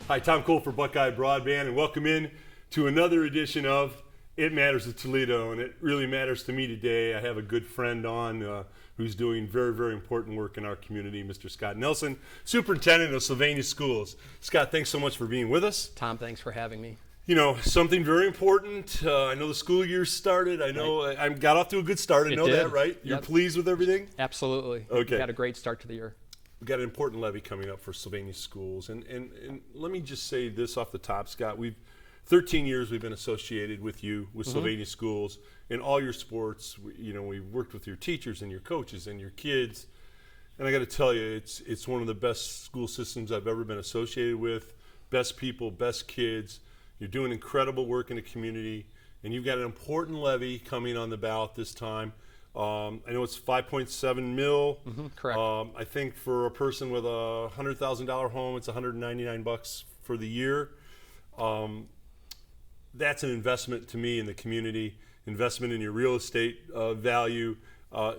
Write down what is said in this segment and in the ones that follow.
Hi, Tom Cole for Buckeye Broadband, and welcome in to another edition of It Matters at Toledo, and it really matters to me today. I have a good friend on who's doing very, very important work in our community, Mr. Scott Nelson, Superintendent of Sylvania Schools. Scott, thanks so much for being with us. Tom, thanks for having me. You know, something very important. I know the school year started. I know I got off to a good start. I know that, right? You're pleased with everything? Absolutely. Okay. We had a great start to the year. We've got an important levy coming up for Sylvania schools. And let me just say this off the top, Scott. 13 years we've been associated with you, with Sylvania schools, in all your sports. We've worked with your teachers and your coaches and your kids. And I got to tell you, it's one of the best school systems I've ever been associated with. Best people, best kids. You're doing incredible work in the community. And you've got an important levy coming on the ballot this time. I know it's 5.7 mil. Correct. I think for a person with a $100,000 home, it's $199 for the year. That's an investment to me in the community, investment in your real estate value.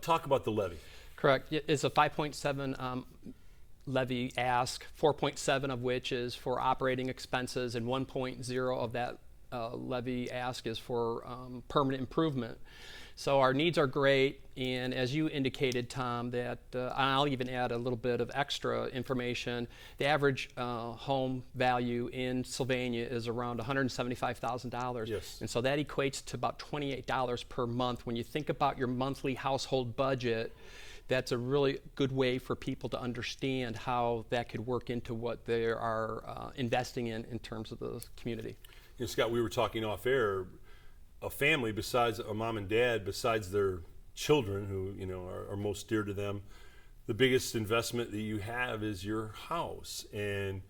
Talk about the levy. Correct. It's a 5.7 levy ask, 4.7 of which is for operating expenses, and 1.0 of that levy ask is for permanent improvement. So our needs are great, and as you indicated, Tom, that I'll even add a little bit of extra information. The average home value in Sylvania is around $175,000. Yes. And so that equates to about $28 per month. When you think about your monthly household budget, that's a really good way for people to understand how that could work into what they are investing in terms of the community. You know, Scott, we were talking off air. A family, besides a mom and dad, besides their children, who are most dear to them, the biggest investment that you have is your house. And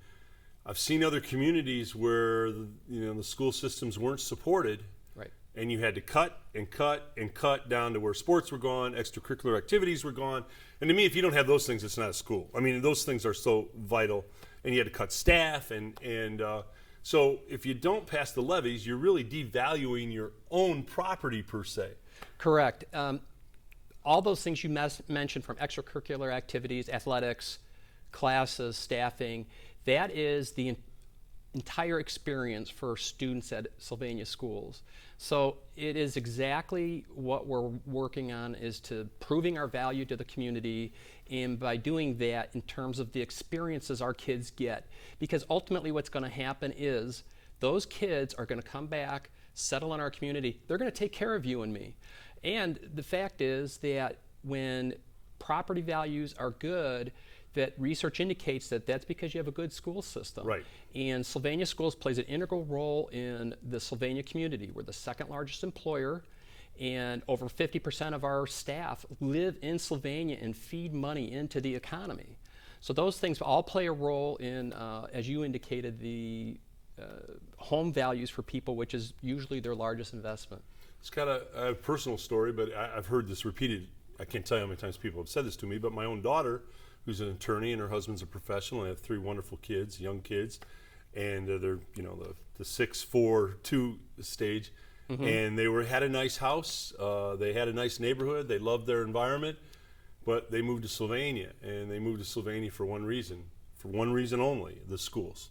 I've seen other communities where the school systems weren't supported, right? And you had to cut and cut and cut down to where sports were gone, extracurricular activities were gone. And to me, if you don't have those things, it's not a school. I mean, those things are so vital. And you had to cut staff so if you don't pass the levies, you're really devaluing your own property per se. Correct. All those things you mentioned, from extracurricular activities, athletics, classes, staffing, that is the entire experience for students at Sylvania schools. So it is exactly what we're working on, is to proving our value to the community, and by doing that in terms of the experiences our kids get. Because ultimately what's going to happen is those kids are going to come back, settle in our community. They're going to take care of you and me. And the fact is that when property values are good, that research indicates that that's because you have a good school system. Right. And Sylvania Schools plays an integral role in the Sylvania community. We're the second largest employer, and over 50% of our staff live in Sylvania and feed money into the economy. So those things all play a role in, as you indicated, the home values for people, which is usually their largest investment. It's got a personal story, but I've heard this repeated. I can't tell you how many times people have said this to me, but my own daughter, who's an attorney and her husband's a professional, and they have 3 wonderful kids, young kids, and they're the 6, 4, 2 stage, and they had a nice house, they had a nice neighborhood, they loved their environment, but they moved to Sylvania, and they moved to Sylvania for one reason only: the schools.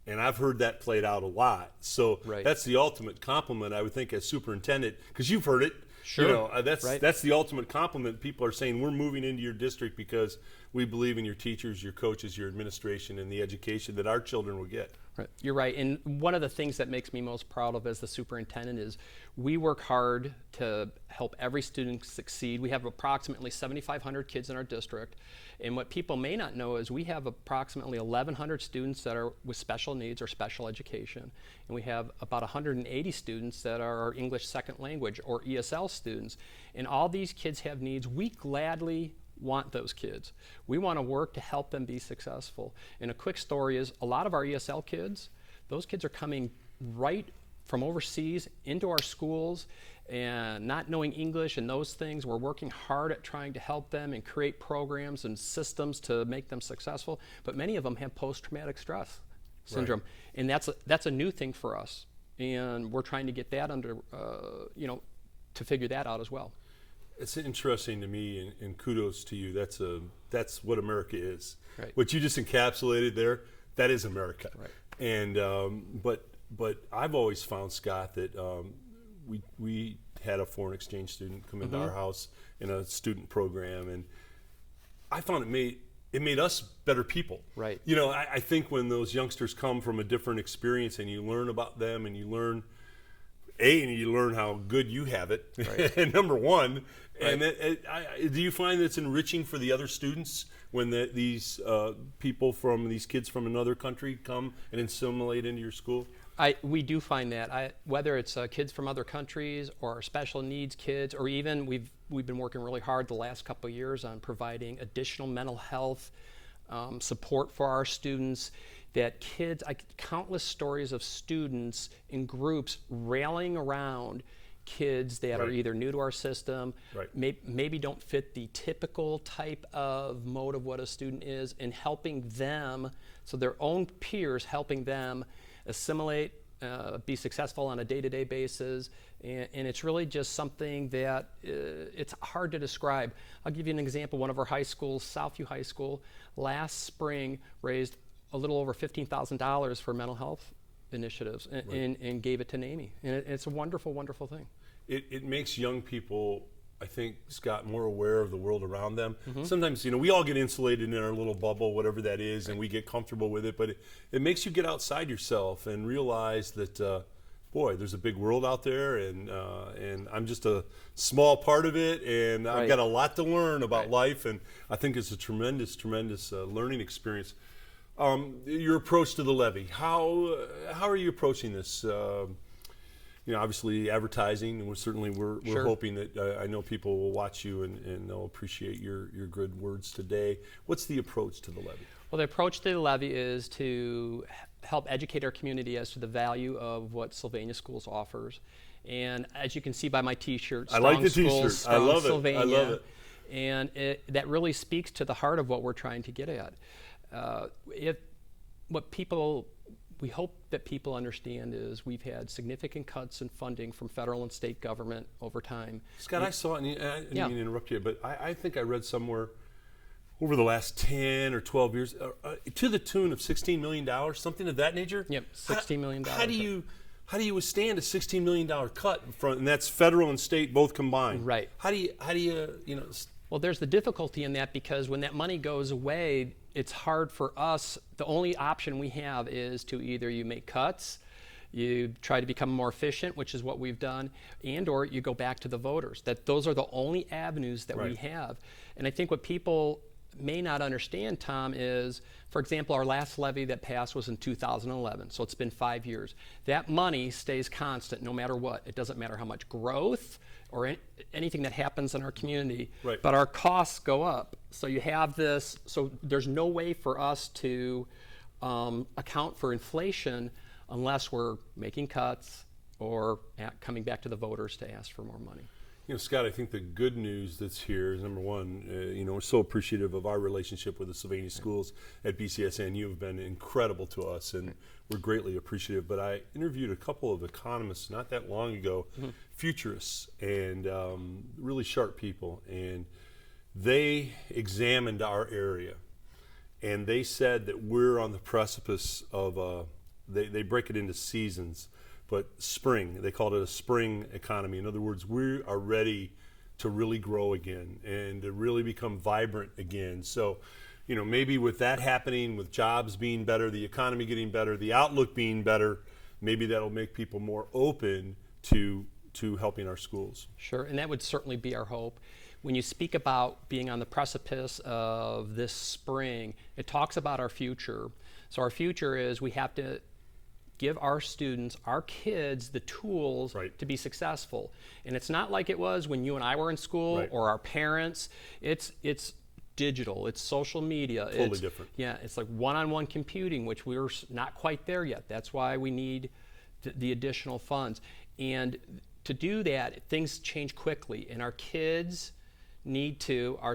And I've heard that played out a lot. So That's the ultimate compliment, I would think, as superintendent, because you've heard it. Sure. That's the ultimate compliment. People are saying, we're moving into your district because we believe in your teachers, your coaches, your administration, and the education that our children will get. Right. You're right. And one of the things that makes me most proud of as the superintendent is we work hard to help every student succeed. We have approximately 7,500 kids in our district. And what people may not know is we have approximately 1,100 students that are with special needs or special education. And we have about 180 students that are our English second language or ESL students. And all these kids have needs. We gladly want those kids. We want to work to help them be successful. And a quick story is, a lot of our ESL kids, those kids are coming right from overseas into our schools and not knowing English and those things. We're working hard at trying to help them and create programs and systems to make them successful. But many of them have post-traumatic stress syndrome. Right. And that's a new thing for us. And we're trying to get that under, to figure that out as well. It's interesting to me, and kudos to you. That's what America is. Right. What you just encapsulated there, that is America. Right. And but I've always found, Scott, that we had a foreign exchange student come into our house in a student program, and I found it made us better people. Right. You know, I think when those youngsters come from a different experience and you learn about them and you learn how good you have it, Right. number one. Right. And do you find that it's enriching for the other students when these kids from another country come and assimilate into your school? We do find that, whether it's kids from other countries or special needs kids, or even we've been working really hard the last couple of years on providing additional mental health support for our students. That kids, countless stories of students in groups rallying around kids that are either new to our system, maybe don't fit the typical type of mode of what a student is, and helping them, so their own peers helping them assimilate, be successful on a day-to-day basis, and it's really just something that it's hard to describe. I'll give you an example. One of our high schools, Southview High School, last spring raised a little over $15,000 for mental health initiatives and gave it to NAMI, and it's a wonderful, wonderful thing. It makes young people, I think, Scott, more aware of the world around them. Sometimes, we all get insulated in our little bubble, whatever that is, and we get comfortable with it, but it makes you get outside yourself and realize that, boy, there's a big world out there, and I'm just a small part of it, and I've got a lot to learn about life, and I think it's a tremendous, tremendous learning experience. Your approach to the levy, how are you approaching this? Obviously advertising, and we're hoping that I know people will watch you and they'll appreciate your good words today. What's the approach to the levy? Well, the approach to the levy is to help educate our community as to the value of what Sylvania Schools offers. And as you can see by my T-shirt, I like the Schools, T-shirt. I love it. Sylvania, I love it. And that really speaks to the heart of what we're trying to get at. We hope that people understand is we've had significant cuts in funding from federal and state government over time. Scott, I saw it, and I didn't mean to interrupt you, but I think I read somewhere over the last 10 or 12 years to the tune of $16 million, something of that nature? Yep, $16 million. How do you withstand a $16 million cut and that's federal and state both combined? Right. How do you Well, there's the difficulty in that, because when that money goes away, it's hard for us. The only option we have is to either you make cuts, you try to become more efficient, which is what we've done, and or you go back to the voters. Those are the only avenues that we have. And I think what people may not understand, Tom, is, for example, our last levy that passed was in 2011, so it's been 5 years. That money stays constant no matter what. It doesn't matter how much growth or anything that happens in our community, but our costs go up. So you have this, so there's no way for us to account for inflation unless we're making cuts or coming back to the voters to ask for more money. Scott, I think the good news that's here is, number one, we're so appreciative of our relationship with the Sylvania schools at BCSN. You have been incredible to us, and we're greatly appreciative. But I interviewed a couple of economists not that long ago, futurists, and really sharp people, and they examined our area, and they said that we're on the precipice of, they break it into seasons, but spring, they called it a spring economy. In other words, we are ready to really grow again and to really become vibrant again. So, maybe with that happening, with jobs being better, the economy getting better, the outlook being better, maybe that'll make people more open to helping our schools. Sure, and that would certainly be our hope. When you speak about being on the precipice of this spring, it talks about our future. So our future is we have to give our students, our kids, the tools to be successful. And it's not like it was when you and I were in school or our parents. It's digital, it's social media. Totally different. Yeah, it's like one-on-one computing, which we're not quite there yet. That's why we need the additional funds. And to do that, things change quickly, and our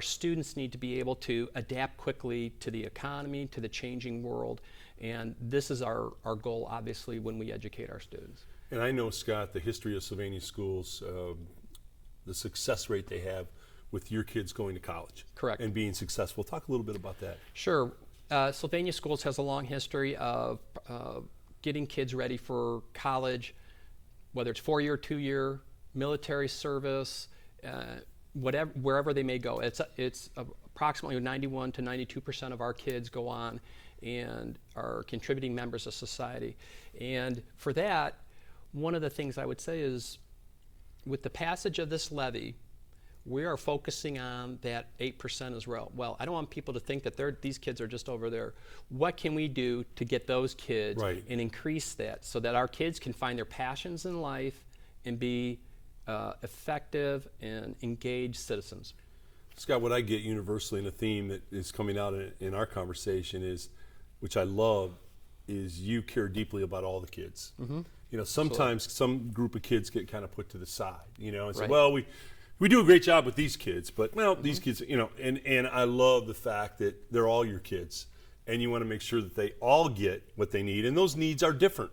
students need to be able to adapt quickly to the economy, to the changing world. And this is our goal, obviously, when we educate our students. And I know, Scott, the history of Sylvania schools, the success rate they have with your kids going to college. Correct. And being successful. Talk a little bit about that. Sure. Sylvania Schools has a long history of getting kids ready for college, whether it's 4-year, 2-year, military service, wherever they may go. It's approximately 91 to 92% of our kids go on and are contributing members of society. And for that, one of the things I would say is, with the passage of this levy, we are focusing on that 8% as well. Well, I don't want people to think that these kids are just over there. What can we do to get those kids Right. and increase that so that our kids can find their passions in life and be effective and engaged citizens? Scott, what I get universally in a theme that is coming out in our conversation is, which I love, is you care deeply about all the kids. Mm-hmm. You know, sometimes some group of kids get kind of put to the side, you know, and say, Right. well, we do a great job with these kids, but well, these kids, you know, and I love the fact that they're all your kids, and you want to make sure that they all get what they need, and those needs are different.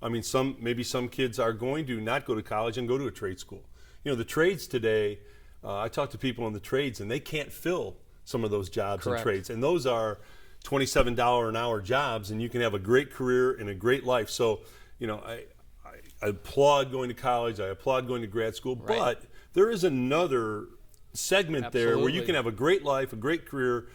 I mean, maybe some kids are going to not go to college and go to a trade school. You know, the trades today, I talk to people in the trades, and they can't fill some of those jobs Correct. in trades, and those are $27 an hour jobs, and you can have a great career and a great life. So, you know, I applaud going to college, I applaud going to grad school, Right. but there is another segment there where you Absolutely. can have a great life, a great career,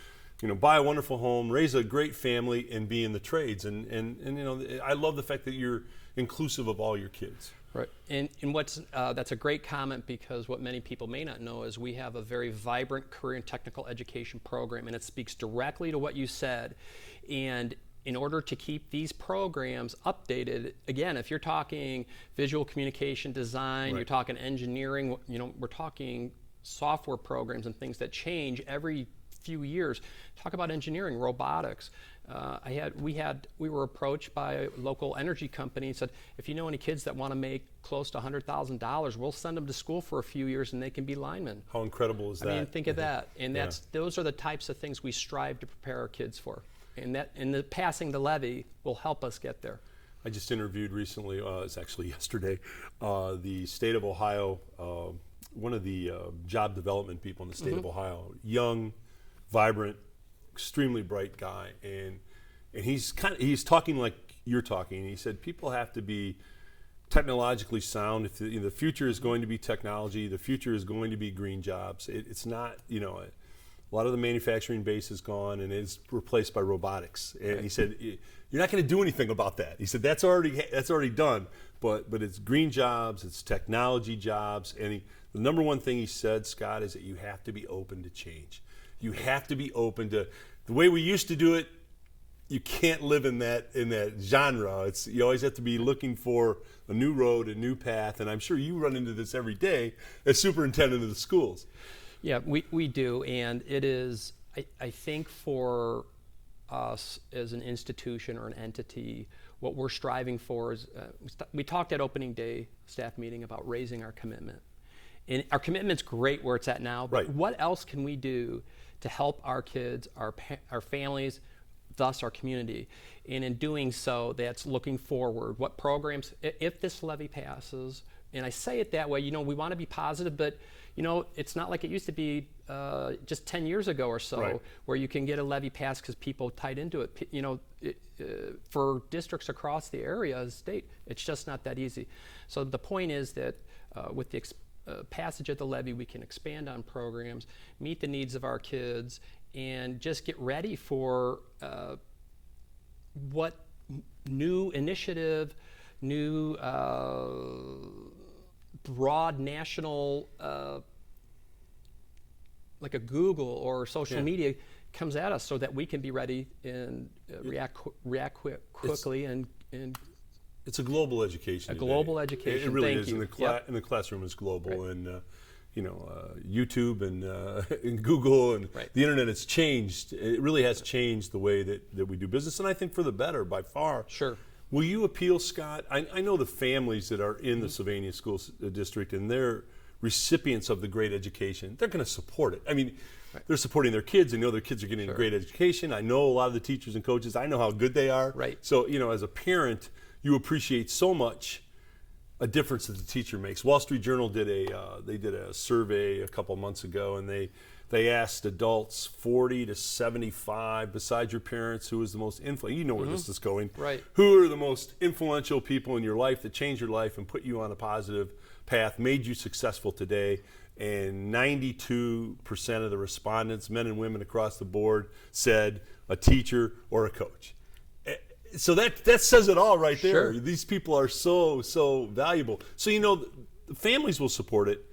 you know, buy a wonderful home, raise a great family, and be in the trades. And you know, I love the fact that you're inclusive of all your kids. Right, and that's a great comment, because what many people may not know is we have a very vibrant career and technical education program, and it speaks directly to what you said. And in order to keep these programs updated, again, if you're talking visual communication design, Right. you're talking engineering, you know, we're talking software programs and things that change every few years. Talk about engineering, robotics. We were approached by a local energy company and said, if you know any kids that want to make close to $100,000, we'll send them to school for a few years and they can be linemen. How incredible is that? I mean, think of that. And Yeah. those are the types of things we strive to prepare our kids for. And the passing the levy will help us get there. I just interviewed recently, it's actually yesterday, the state of Ohio, one of the job development people in the state of Ohio, young, vibrant, extremely bright guy, and he's talking like you're talking. He said people have to be technologically sound. If the future is going to be technology, the future is going to be green jobs. It's not, you know, a lot of the manufacturing base is gone and is replaced by robotics. And he said, you're not going to do anything about that. He said that's already done. But it's green jobs, it's technology jobs, and the number one thing he said, Scott, is that you have to be open to change. You have to be open to the way we used to do it. You can't live in that genre. You always have to be looking for a new road, a new path, and I'm sure you run into this every day as superintendent of the schools. Yeah, we do, and it is, I think, for us as an institution or an entity, what we're striving for is, we talked at opening day staff meeting about raising our commitment. And our commitment's great where it's at now, but Right. what else can we do to help our kids, our families, thus our community? And in doing so, that's looking forward. What programs, if this levy passes, and I say it that way, you know, we want to be positive, but you know, it's not like it used to be just 10 years ago or so, Right. where you can get a levy passed because people tied into it. You know, for districts across the area, state, it's just not that easy. So the point is that with the passage of the levy, we can expand on programs, meet the needs of our kids, and just get ready for what new initiative, new broad national, like a Google or social media, comes at us, so that we can be ready and react quickly and It's a global education. A today. global education, It really thank is. you. And the classroom is global, Right. and you know, YouTube and, and Google and Right. the internet has changed. It really has changed the way that we do business, and I think for the better by far. Sure. Will you appeal, Scott? I know the families that are in the Sylvania School District, and they're recipients of the great education. They're going to support it. I mean, they're supporting their kids. They know their kids are getting a great education. I know a lot of the teachers and coaches. I know how good they are. Right. So, you know, as a parent, you appreciate so much a difference that the teacher makes. Wall Street Journal did a survey a couple months ago, and they asked adults 40 to 75, besides your parents, who is the most influential. You know where this is going. Right. Who are the most influential people in your life that changed your life and put you on a positive path, made you successful today? And 92% of the respondents, men and women across the board, said a teacher or a coach. So that says it all right there. Sure. These people are so valuable. So, the families will support it.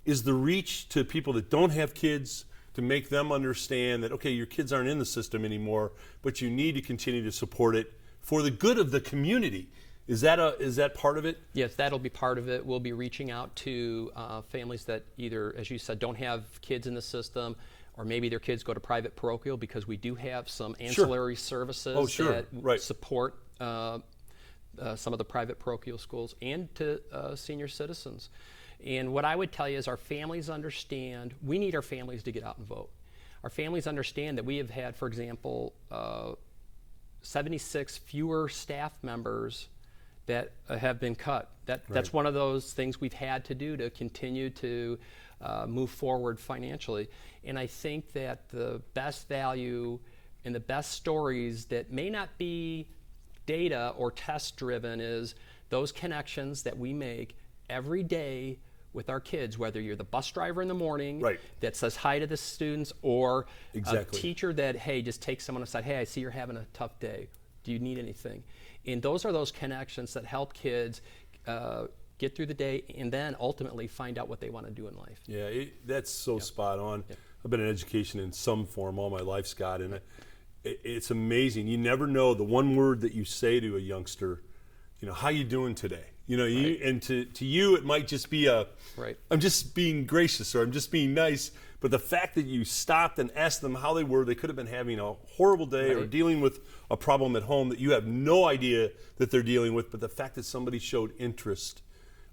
Is the reach to people that don't have kids to make them understand that, okay, your kids aren't in the system anymore, but you need to continue to support it for the good of the community. Is that part of it? Yes, that'll be part of it. We'll be reaching out to families that either, as you said, don't have kids in the system, or maybe their kids go to private parochial, because we do have some ancillary services that support some of the private parochial schools, and to senior citizens. And what I would tell you is our families understand, we need our families to get out and vote. Our families understand that we have had, for example, 76 fewer staff members that have been cut. That's one of those things we've had to do to continue to move forward financially. And I think that the best value and the best stories that may not be data or test driven is those connections that we make every day with our kids, whether you're the bus driver in the morning that says hi to the students, or a teacher that, hey, just takes someone aside, hey, I see you're having a tough day. Do you need anything? And those are those connections that help kids get through the day and then ultimately find out what they want to do in life. Yeah, that's so spot on. I've been in education in some form all my life, Scott, and it's amazing. You never know the one word that you say to a youngster, how you doing today? And to you it might just be I'm just being gracious, or I'm just being nice. But the fact that you stopped and asked them how they were, they could have been having a horrible day or dealing with a problem at home that you have no idea that they're dealing with. But the fact that somebody showed interest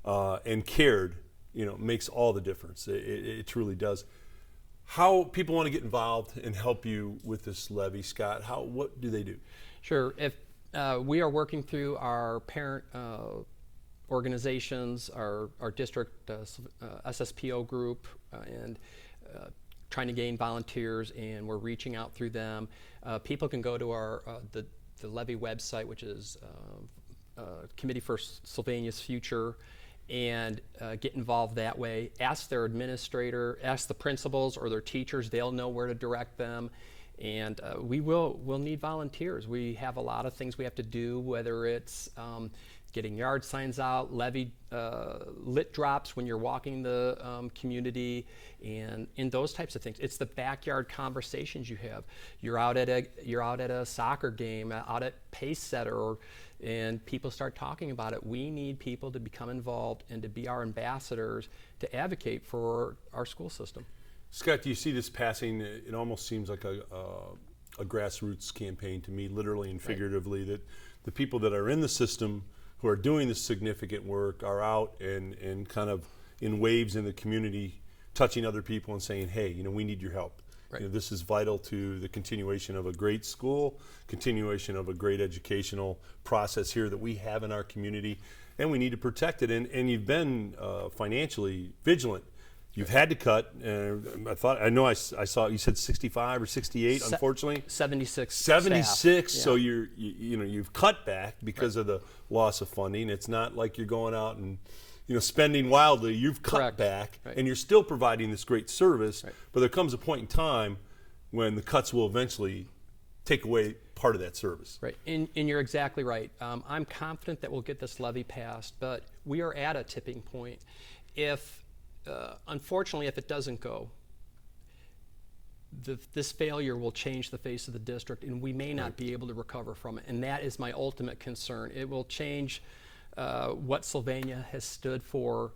and cared, makes all the difference. It truly does. How people want to get involved and help you with this levy, Scott? What do they do? Sure. If we are working through our parent organizations, our district SSPO group, and trying to gain volunteers, and we're reaching out through them. People can go to our the levy website, which is Committee for Sylvania's Future, and get involved that way. Ask their administrator, ask the principals or their teachers. They'll know where to direct them. And we'll need volunteers. We have a lot of things we have to do, whether it's getting yard signs out, levy lit drops when you're walking the community, and those types of things. It's the backyard conversations you have. You're out at a soccer game, out at Pace Setter, and people start talking about it. We need people to become involved and to be our ambassadors to advocate for our school system. Scott, do you see this passing? It almost seems like a grassroots campaign to me, literally and figuratively, that the people that are in the system who are doing this significant work are out and kind of in waves in the community, touching other people and saying, hey, we need your help. This is vital to the continuation of a great school, continuation of a great educational process here that we have in our community, and we need to protect it. And you've been financially vigilant. You've had to cut. I saw you said 65 or 68. Unfortunately, 76. 76. Staff. So you've cut back because of the loss of funding. It's not like you're going out and spending wildly. You've cut back, and you're still providing this great service. But there comes a point in time when the cuts will eventually take away part of that service. Right, and you're exactly right. I'm confident that we'll get this levy passed, but we are at a tipping point. Unfortunately, if it doesn't go, this failure will change the face of the district, and we may not be able to recover from it. And that is my ultimate concern. It will change what Sylvania has stood for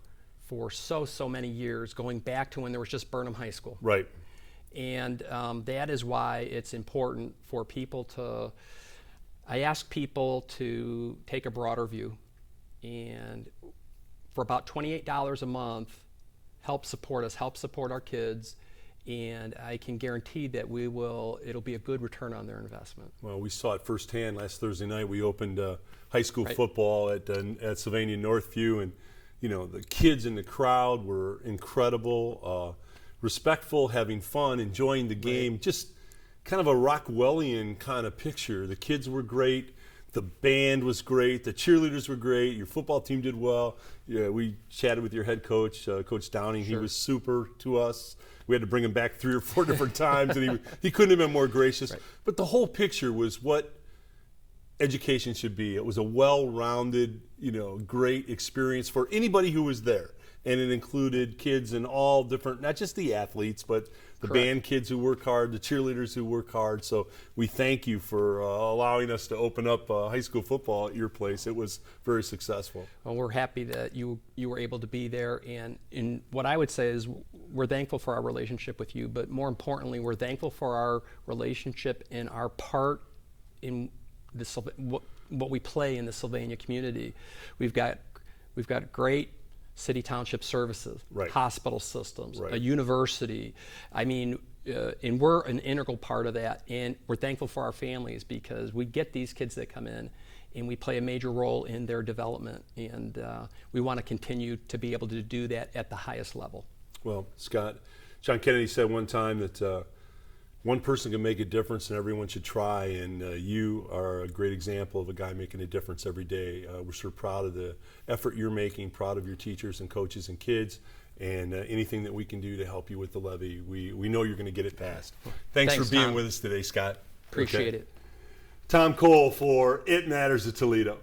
so many years, going back to when there was just Burnham High School. Right. And that is why it's important for people I ask people to take a broader view, and for about $28 a month, help support us, help support our kids, and I can guarantee that it'll be a good return on their investment. Well, we saw it firsthand last Thursday night. We opened high school football at Sylvania Northview, and the kids in the crowd were incredible, respectful, having fun, enjoying the game. Just kind of a Rockwellian kind of picture. The kids were great. The band was great. The cheerleaders were great. Your football team did well. Yeah, we chatted with your head coach, Coach Downing. He was super to us. We had to bring him back 3 or 4 different times, and he couldn't have been more gracious. Right. But the whole picture was what education should be. It was a well-rounded, great experience for anybody who was there. And it included kids in all different, not just the athletes, but the band kids who work hard, the cheerleaders who work hard. So we thank you for allowing us to open up high school football at your place. It was very successful. Well, we're happy that you were able to be there. And what I would say is we're thankful for our relationship with you, but more importantly, we're thankful for our relationship and our part in what we play in the Sylvania community. We've got great city township services, hospital systems, a university. I mean, and we're an integral part of that. And we're thankful for our families because we get these kids that come in and we play a major role in their development. And we want to continue to be able to do that at the highest level. Well, Scott, John Kennedy said one time that one person can make a difference and everyone should try, and you are a great example of a guy making a difference every day. We're so proud of the effort you're making, proud of your teachers and coaches and kids, and anything that we can do to help you with the levy, we know you're going to get it passed. Thanks for being with us today, Scott. Appreciate it. Tom Cole for It Matters of Toledo.